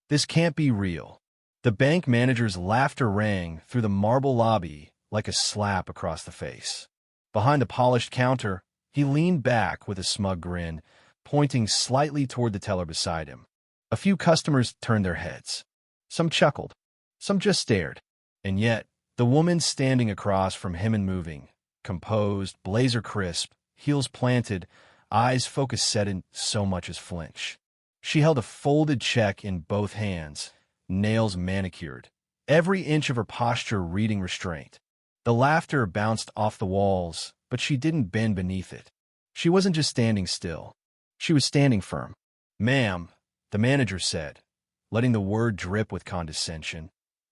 This can't be real. The bank manager's laughter rang through the marble lobby like a slap across the face. Behind the polished counter, he leaned back with a smug grin, pointing slightly toward the teller beside him. A few customers turned their heads. Some chuckled. Some just stared. And yet, the woman standing across from him and moving, composed, blazer crisp, heels planted, eyes focused didn't so much as flinch. She held a folded check in both hands, nails manicured, every inch of her posture reading restraint. The laughter bounced off the walls, but she didn't bend beneath it. She wasn't just standing still. She was standing firm. "Ma'am," the manager said, letting the word drip with condescension.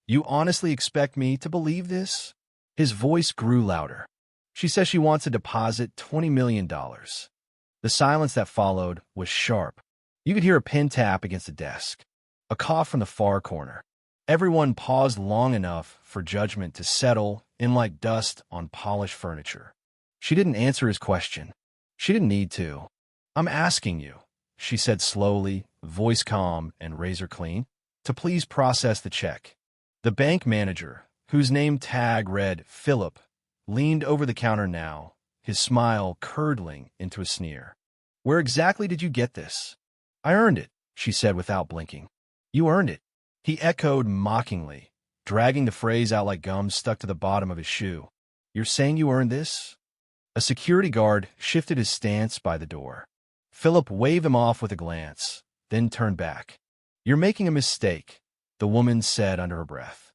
"You honestly expect me to believe this?" His voice grew louder. "She says she wants to deposit $20 million. The silence that followed was sharp. You could hear a pin tap against the desk, a cough from the far corner. Everyone paused long enough for judgment to settle in like dust on polished furniture. She didn't answer his question. She didn't need to. "I'm asking you," she said slowly, voice calm and razor clean, "to please process the check." The bank manager, whose name tag read Philip, leaned over the counter now, his smile curdling into a sneer. "Where exactly did you get this?" "I earned it," she said without blinking. "You earned it," he echoed mockingly, dragging the phrase out like gum stuck to the bottom of his shoe. "You're saying you earned this?" A security guard shifted his stance by the door. Philip waved him off with a glance, then turned back. "You're making a mistake," the woman said under her breath.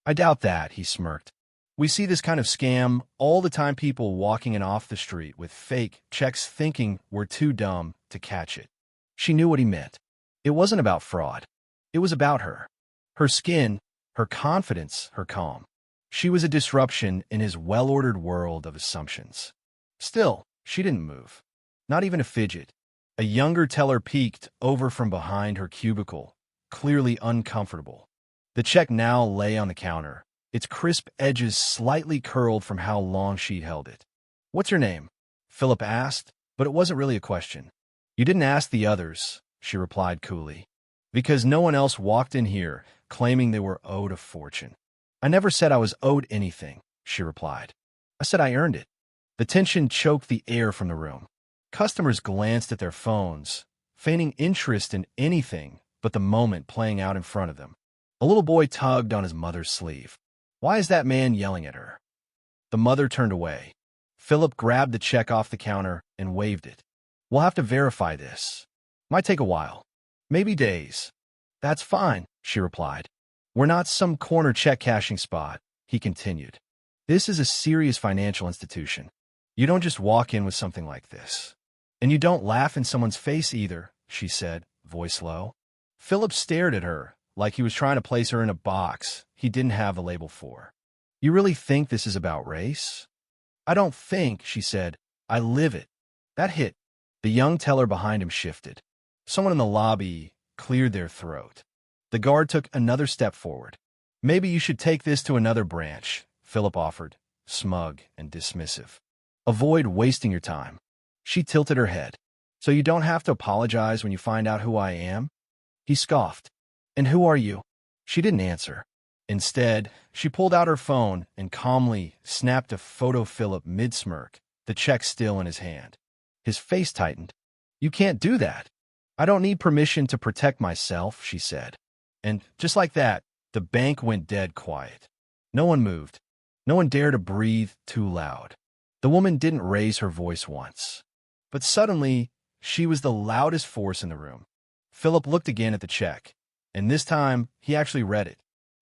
"I doubt that," he smirked. "We see this kind of scam all the time, people walking in off the street with fake checks thinking we're too dumb to catch it." She knew what he meant. It wasn't about fraud. It was about her. Her skin, her confidence, her calm. She was a disruption in his well-ordered world of assumptions. Still, she didn't move. Not even a fidget. A younger teller peeked over from behind her cubicle, clearly uncomfortable. The check now lay on the counter, its crisp edges slightly curled from how long she'd held it. "What's your name?" Philip asked, but it wasn't really a question. "You didn't ask the others," she replied coolly, "because no one else walked in here claiming they were owed a fortune." "I never said I was owed anything," she replied. "I said I earned it." The tension choked the air from the room. Customers glanced at their phones, feigning interest in anything but the moment playing out in front of them. A little boy tugged on his mother's sleeve. "Why is that man yelling at her?" The mother turned away. Philip grabbed the check off the counter and waved it. "We'll have to verify this. Might take a while. Maybe days." "That's fine," she replied. "We're not some corner check-cashing spot," he continued. "This is a serious financial institution. You don't just walk in with something like this. And you don't laugh in someone's face either," she said, voice low. Philip stared at her like he was trying to place her in a box he didn't have a label for. "You really think this is about race?" "I don't think," she said. "I live it." That hit. The young teller behind him shifted. Someone in the lobby cleared their throat. The guard took another step forward. "Maybe you should take this to another branch," Philip offered, smug and dismissive. "Avoid wasting your time." She tilted her head. "So you don't have to apologize when you find out who I am?" He scoffed. "And who are you?" She didn't answer. Instead, she pulled out her phone and calmly snapped a photo of Philip mid-smirk, the check still in his hand. His face tightened. "You can't do that." "I don't need permission to protect myself," she said. And just like that, the bank went dead quiet. No one moved. No one dared to breathe too loud. The woman didn't raise her voice once. But suddenly, she was the loudest force in the room. Philip looked again at the check, and this time he actually read it.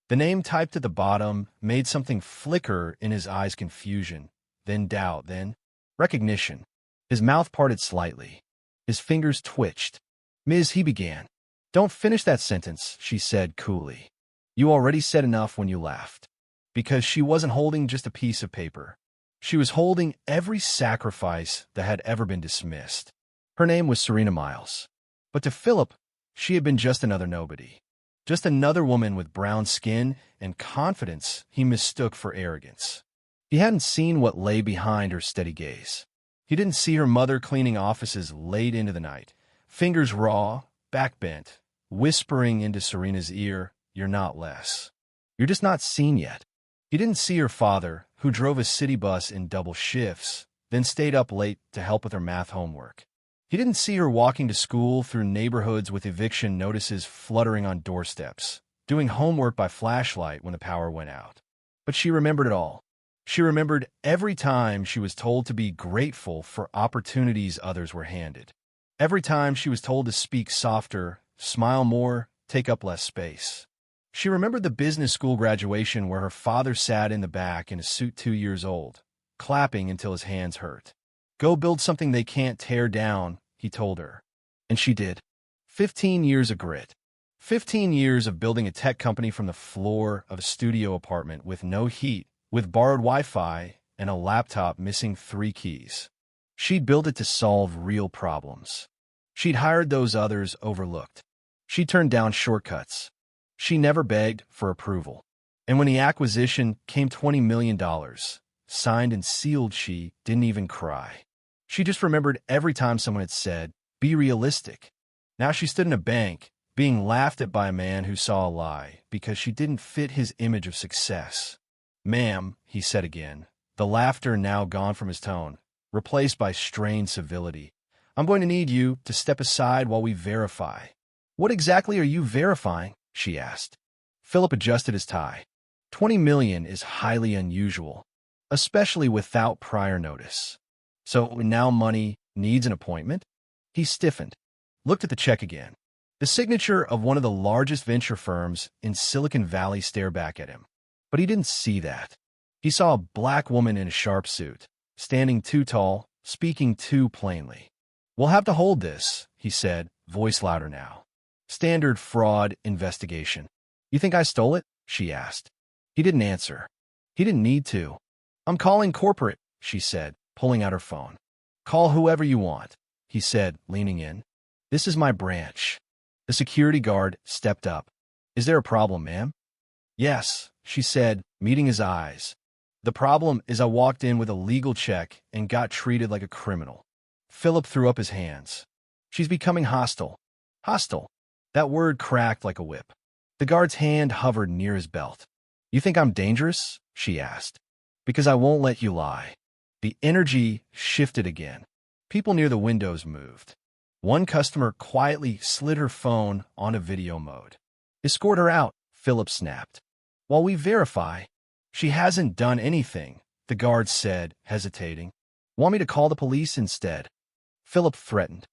The name typed at the bottom made something flicker in his eyes: confusion, then doubt, then recognition. His mouth parted slightly. His fingers twitched. "Ms." he began. "Don't finish that sentence," she said coolly. "You already said enough when you laughed." Because she wasn't holding just a piece of paper. She was holding every sacrifice that had ever been dismissed. Her name was Serena Miles. But to Philip, she had been just another nobody. Just another woman with brown skin and confidence he mistook for arrogance. He hadn't seen what lay behind her steady gaze. He didn't see her mother cleaning offices late into the night, fingers raw, back bent, whispering into Serena's ear, "You're not less. You're just not seen yet." He didn't see her father, who drove a city bus in double shifts, then stayed up late to help with her math homework. He didn't see her walking to school through neighborhoods with eviction notices fluttering on doorsteps, doing homework by flashlight when the power went out. But she remembered it all. She remembered every time she was told to be grateful for opportunities others were handed. Every time she was told to speak softer, smile more, take up less space. She remembered the business school graduation where her father sat in the back in a suit 2 years old, clapping until his hands hurt. "Go build something they can't tear down," he told her. And she did. 15 years of grit. 15 years of building a tech company from the floor of a studio apartment with no heat, with borrowed Wi-Fi and a laptop missing 3 keys. She'd built it to solve real problems. She'd hired those others overlooked. She turned down shortcuts. She never begged for approval. And when the acquisition came $20 million, signed and sealed, she didn't even cry. She just remembered every time someone had said, "Be realistic." Now she stood in a bank, being laughed at by a man who saw a lie because she didn't fit his image of success. "Ma'am," he said again, the laughter now gone from his tone, replaced by strained civility. "I'm going to need you to step aside while we verify." "What exactly are you verifying?" she asked. Philip adjusted his tie. 20 million is highly unusual, especially without prior notice. "So now money needs an appointment?" He stiffened, looked at the check again. The signature of one of the largest venture firms in Silicon Valley stared back at him. But he didn't see that. He saw a black woman in a sharp suit, standing too tall, speaking too plainly. "We'll have to hold this," he said, voice louder now. "Standard fraud investigation." "You think I stole it?" she asked. He didn't answer. He didn't need to. "I'm calling corporate," she said, pulling out her phone. "Call whoever you want," he said, leaning in. "This is my branch." The security guard stepped up. "Is there a problem, ma'am?" "Yes," she said, meeting his eyes. "The problem is I walked in with a legal check and got treated like a criminal." Philip threw up his hands. "She's becoming hostile." Hostile. That word cracked like a whip. The guard's hand hovered near his belt. "You think I'm dangerous?" she asked. "Because I won't let you lie." The energy shifted again. People near the windows moved. One customer quietly slid her phone onto video mode. "Escort her out," Philip snapped. "While we verify." "She hasn't done anything," the guard said, hesitating. "Want me to call the police instead?" Philip threatened.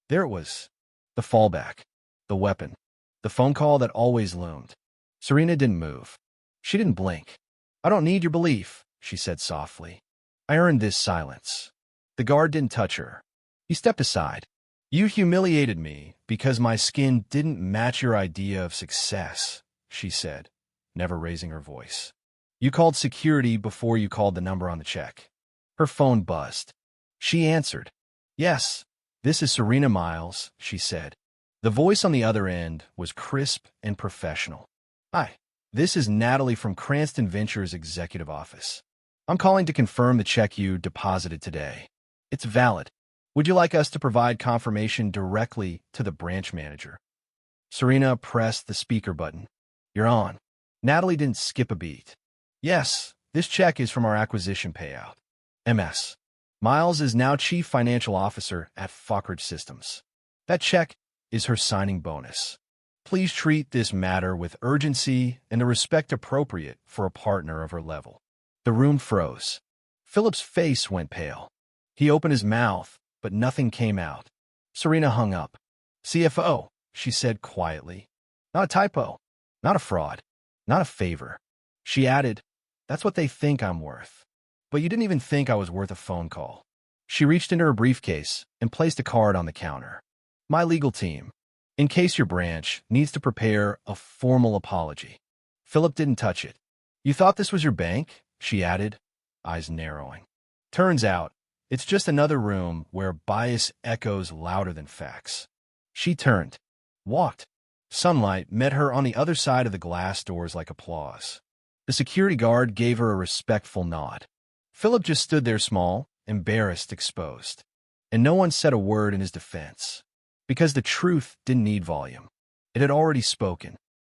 There it was. The fallback. The weapon. The phone call that always loomed. Serena didn't move. She didn't blink. "I don't need your belief," she said softly. "I earned this silence." The guard didn't touch her. He stepped aside. "You humiliated me because my skin didn't match your idea of success," she said, never raising her voice. "You called security before you called the number on the check." Her phone buzzed. She answered. "Yes, this is Serena Miles," she said. The voice on the other end was crisp and professional. "Hi, this is Natalie from Cranston Ventures Executive Office. I'm calling to confirm the check you deposited today. It's valid. Would you like us to provide confirmation directly to the branch manager?" Serena pressed the speaker button. "You're on." Natalie didn't skip a beat. "Yes, this check is from our acquisition payout. MS. Miles is now Chief Financial Officer at Fockridge Systems. That check is her signing bonus. Please treat this matter with urgency and the respect appropriate for a partner of her level." The room froze. Philip's face went pale. He opened his mouth, but nothing came out. Serena hung up. "CFO," she said quietly. "Not a typo. Not a fraud. Not a favor." She added, "That's what they think I'm worth. But you didn't even think I was worth a phone call." She reached into her briefcase and placed a card on the counter. "My legal team, in case your branch needs to prepare a formal apology." Philip didn't touch it. "You thought this was your bank?" she added, eyes narrowing. "Turns out, it's just another room where bias echoes louder than facts." She turned, walked. Sunlight met her on the other side of the glass doors like applause. The security guard gave her a respectful nod. Philip just stood there small, embarrassed, exposed. And no one said a word in his defense. Because the truth didn't need volume. It had already spoken.